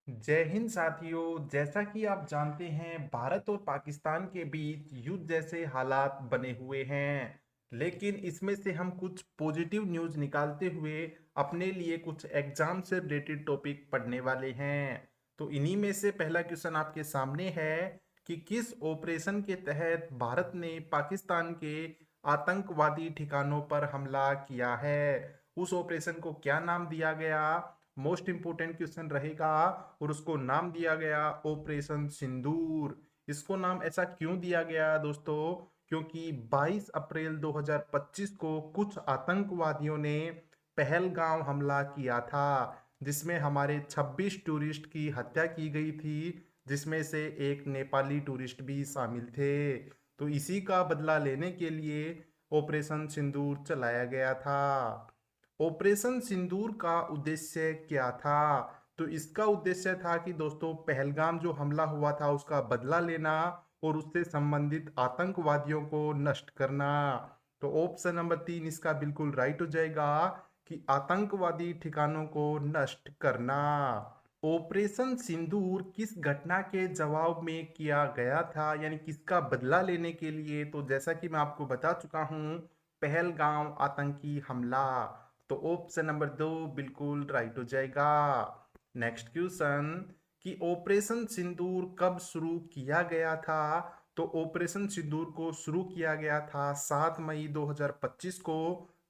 जय हिंद साथियों। जैसा कि आप जानते हैं, भारत और पाकिस्तान के बीच युद्ध जैसे हालात बने हुए हैं। लेकिन इसमें से हम कुछ पॉजिटिव न्यूज़ निकालते हुए अपने लिए कुछ एग्जाम से रिलेटेड टॉपिक पढ़ने वाले हैं। तो इन्हीं में से पहला क्वेश्चन आपके सामने है कि किस ऑपरेशन के तहत भारत ने पाकिस्तान के आतंकवादी ठिकानों पर हमला किया है। उस ऑपरेशन को क्या नाम दिया गया? मोस्ट इंपोर्टेंट क्वेश्चन रहेगा। और उसको नाम दिया गया ऑपरेशन सिंदूर। इसको नाम ऐसा क्यों दिया गया दोस्तों? क्योंकि 22 अप्रैल 2025 को कुछ आतंकवादियों ने पहलगांव हमला किया था, जिसमें हमारे 26 टूरिस्ट की हत्या की गई थी, जिसमें से एक नेपाली टूरिस्ट भी शामिल थे। तो इसी का बदला लेने के लिए ऑपरेशन सिंदूर चलाया गया था। ऑपरेशन सिंदूर का उद्देश्य क्या था? तो इसका उद्देश्य था कि दोस्तों, पहलगाम जो हमला हुआ था उसका बदला लेना और उससे संबंधित आतंकवादियों को नष्ट करना। तो ऑप्शन नंबर 3 इसका बिल्कुल राइट हो जाएगा कि आतंकवादी ठिकानों को नष्ट करना। ऑपरेशन सिंदूर किस घटना के जवाब में किया गया था, यानी किसका बदला लेने के लिए? तो जैसा कि मैं आपको बता चुका हूं, पहलगांव आतंकी हमला। तो ऑप्शन नंबर 2 बिल्कुल राइट हो जाएगा। नेक्स्ट क्वेश्चन कि ऑपरेशन सिंदूर कब शुरू किया गया था? तो ऑपरेशन सिंदूर को शुरू किया गया था 7 मई 2025 को।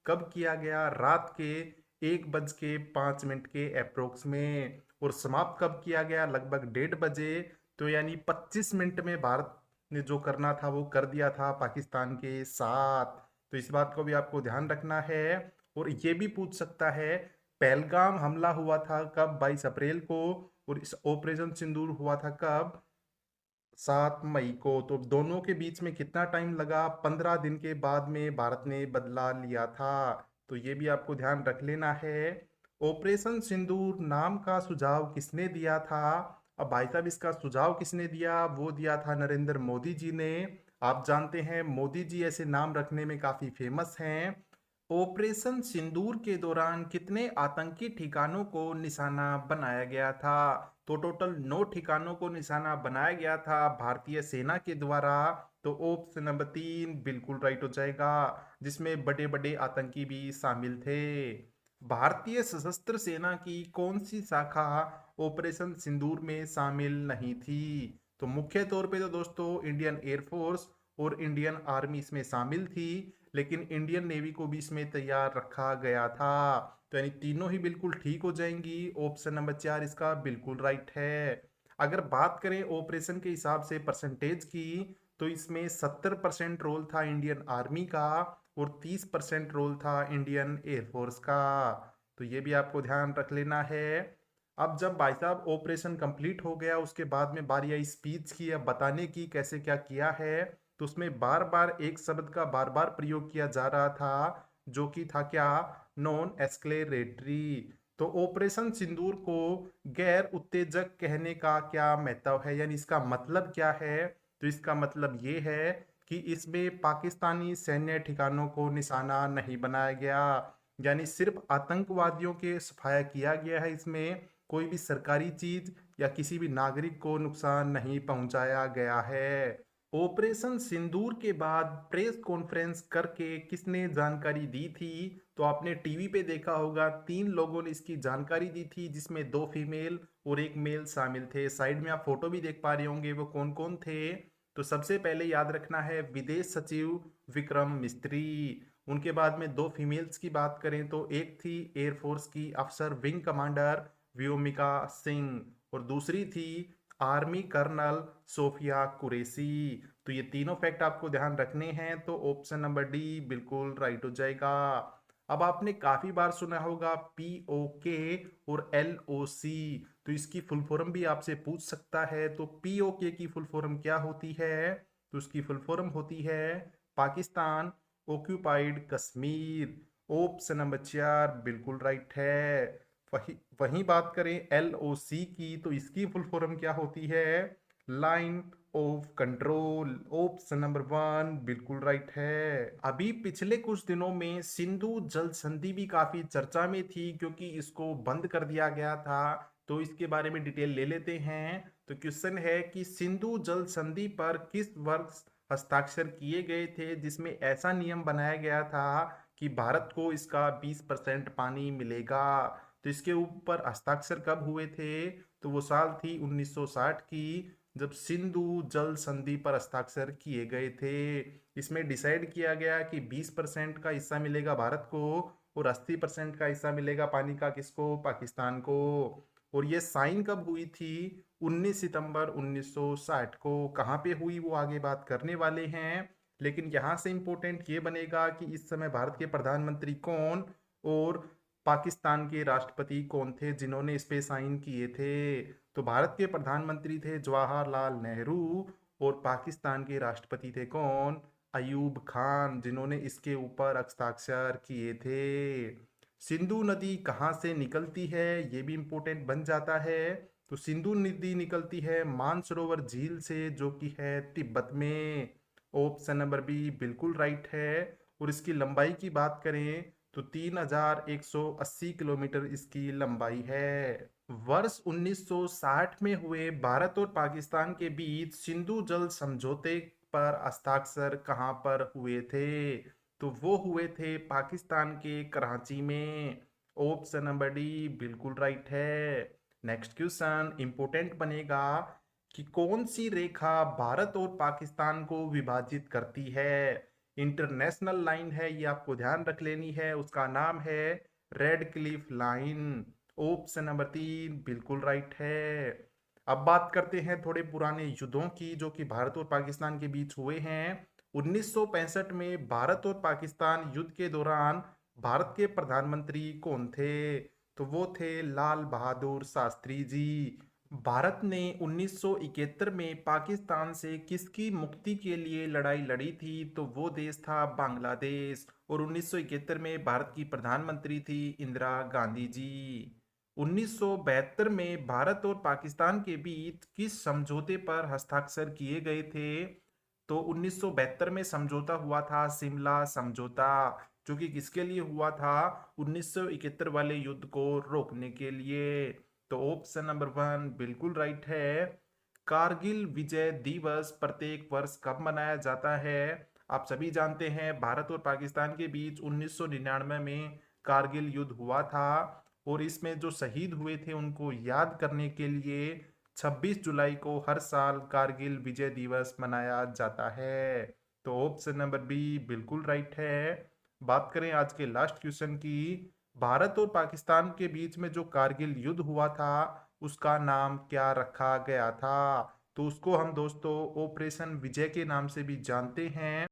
कब किया गया? रात के 1:05 के अप्रोक्स में। और समाप्त कब किया गया? लगभग 1:30 बजे। तो यानी 25 मिनट में भारत ने जो करना था वो कर दिया था पाकिस्तान के साथ। तो इस बात को भी आपको ध्यान रखना है। और ये भी पूछ सकता है, पहलगाम हमला हुआ था कब? 22 अप्रैल को। और इस ऑपरेशन सिंदूर हुआ था कब? 7 मई को। तो दोनों के बीच में कितना टाइम लगा? 15 दिन के बाद में भारत ने बदला लिया था। तो ये भी आपको ध्यान रख लेना है। ऑपरेशन सिंदूर नाम का सुझाव किसने दिया था? अब भाई साहब, इसका सुझाव किसने दिया? वो दिया था नरेंद्र मोदी जी ने। आप जानते हैं मोदी जी ऐसे नाम रखने में काफी फेमस हैं। ऑपरेशन सिंदूर के दौरान कितने आतंकी ठिकानों को निशाना बनाया गया था? तो टोटल 9 ठिकानों को निशाना बनाया गया था भारतीय सेना के द्वारा। तो ऑप्शन नंबर 3 बिल्कुल राइट हो जाएगा, जिसमें बड़े बड़े आतंकी भी शामिल थे। भारतीय सशस्त्र सेना की कौन सी शाखा ऑपरेशन सिंदूर में शामिल नहीं थी? तो मुख्य तौर पे तो दोस्तों इंडियन एयरफोर्स और इंडियन आर्मी इसमें शामिल थी, लेकिन इंडियन नेवी को भी इसमें तैयार रखा गया था। तो यानी तीनों ही बिल्कुल ठीक हो जाएंगी। ऑप्शन नंबर 4 इसका बिल्कुल राइट है। अगर बात करें ऑपरेशन के हिसाब से परसेंटेज की, तो इसमें 70% रोल था इंडियन आर्मी का और 30% रोल था इंडियन एयरफोर्स का। तो ये भी आपको ध्यान रख लेना है। अब जब भाई साहब ऑपरेशन कंप्लीट हो गया, उसके बाद में बारी आई स्पीच की, अब बताने की कैसे क्या किया है। तो उसमें बार बार एक शब्द का बार बार प्रयोग किया जा रहा था, जो कि था क्या? नॉन एस्क्लेरेटरी। तो ऑपरेशन सिंदूर को गैर उत्तेजक कहने का क्या महत्व है, यानी इसका मतलब क्या है? तो इसका मतलब ये है कि इसमें पाकिस्तानी सैन्य ठिकानों को निशाना नहीं बनाया गया, यानी सिर्फ आतंकवादियों के सफाया किया गया है। इसमें कोई भी सरकारी चीज या किसी भी नागरिक को नुकसान नहीं पहुंचाया गया है। ऑपरेशन सिंदूर के बाद प्रेस कॉन्फ्रेंस करके किसने जानकारी दी थी? तो आपने टीवी पे देखा होगा, 3 लोगों ने इसकी जानकारी दी थी, जिसमें 2 फीमेल और 1 मेल शामिल थे। साइड में आप फोटो भी देख पा रहे होंगे, वो कौन कौन थे? तो सबसे पहले याद रखना है विदेश सचिव विक्रम मिस्त्री। उनके बाद में 2 फीमेल्स की बात करें तो एक थी एयरफोर्स की अफसर विंग कमांडर व्योमिका सिंह, और दूसरी थी आर्मी कर्नल सोफिया कुरैशी। तो ये तीनों फैक्ट आपको ध्यान रखने हैं। तो ऑप्शन नंबर डी बिल्कुल राइट हो जाएगा। अब आपने काफी बार सुना होगा POK और LOC। तो इसकी फुल फॉर्म भी आपसे पूछ सकता है। तो POK की फुल फॉर्म क्या होती है? तो उसकी फुल फॉर्म होती है Pakistan occupied Kashmir. Option number 4 बिल्कुल राइट है। वही वहीं बात करें LOC की, तो इसकी फुल फॉर्म क्या होती है? Line of control. Option number 1 बिल्कुल राइट है। अभी पिछले कुछ दिनों में सिंधु जल संधि भी काफी चर्चा में थी, क्योंकि इसको बंद कर दिया गया था तो इसके बारे में डिटेल ले लेते हैं। तो क्वेश्चन है कि सिंधु जल संधि पर किस वर्ष हस्ताक्षर किए गए थे, जिसमें ऐसा नियम बनाया गया था कि भारत को इसका 20% पानी मिलेगा। तो इसके ऊपर हस्ताक्षर कब हुए थे? तो वो साल थी 1960 की, जब सिंधु जल संधि पर हस्ताक्षर किए गए थे। इसमें डिसाइड किया गया कि 20% का हिस्सा मिलेगा भारत को और 80% का हिस्सा मिलेगा पानी का किसको? पाकिस्तान को। और ये साइन कब हुई थी? 19 सितंबर 1960 को। कहाँ पे हुई वो आगे बात करने वाले हैं, लेकिन यहाँ से इंपॉर्टेंट ये बनेगा कि इस समय भारत के प्रधानमंत्री कौन और पाकिस्तान के राष्ट्रपति कौन थे जिन्होंने इस पे साइन किए थे। तो भारत के प्रधानमंत्री थे जवाहरलाल नेहरू और पाकिस्तान के राष्ट्रपति थे कौन? अयूब खान, जिन्होंने इसके ऊपर हस्ताक्षर किए थे। सिंधु नदी कहाँ से निकलती है ये भी इंपॉर्टेंट बन जाता है। तो सिंधु नदी निकलती है मानसरोवर झील से, जो कि है तिब्बत में। ऑप्शन नंबर बी बिल्कुल राइट है। और इसकी लंबाई की बात करें तो 3180 किलोमीटर इसकी लंबाई है। वर्ष 1960 में हुए भारत और पाकिस्तान के बीच सिंधु जल समझौते पर हस्ताक्षर कहाँ पर हुए थे? तो वो हुए थे पाकिस्तान के कराची में। ऑप्शन नंबर डी बिल्कुल राइट है। नेक्स्ट क्वेश्चन इंपॉर्टेंट बनेगा कि कौन सी रेखा भारत और पाकिस्तान को विभाजित करती है? इंटरनेशनल लाइन है, ये आपको ध्यान रख लेनी है। उसका नाम है red Cliff line. Option number 3 बिल्कुल राइट है। अब बात करते हैं थोड़े पुराने युद्धों की जो कि भारत और पाकिस्तान के बीच हुए हैं। 1965 में भारत और पाकिस्तान युद्ध के दौरान भारत के प्रधानमंत्री कौन थे? तो वो थे लाल बहादुर शास्त्री जी। भारत ने 1971 में पाकिस्तान से किसकी मुक्ति के लिए लड़ाई लड़ी थी? तो वो देश था बांग्लादेश। और 1971 में भारत की प्रधानमंत्री थी इंदिरा गांधी जी। 1972 में भारत और पाकिस्तान के बीच किस समझौते पर हस्ताक्षर किए गए थे? तो 1972 में समझौता हुआ था शिमला समझौता, जो कि किसके लिए हुआ था? 1971 वाले युद्ध को रोकने के लिए। तो ऑप्शन नंबर 1 बिल्कुल राइट है। कारगिल विजय दिवस प्रत्येक वर्ष कब मनाया जाता है? आप सभी जानते हैं भारत और पाकिस्तान के बीच 1999 में कारगिल युद्ध हुआ था और इसमें जो शहीद हुए थे उनको याद करने के लिए 26 जुलाई को हर साल कारगिल विजय दिवस मनाया जाता है। तो ऑप्शन नंबर बी बिल्कुल राइट है। बात करें आज के लास्ट क्वेश्चन की, भारत और पाकिस्तान के बीच में जो कारगिल युद्ध हुआ था उसका नाम क्या रखा गया था? तो उसको हम दोस्तों ऑपरेशन विजय के नाम से भी जानते हैं।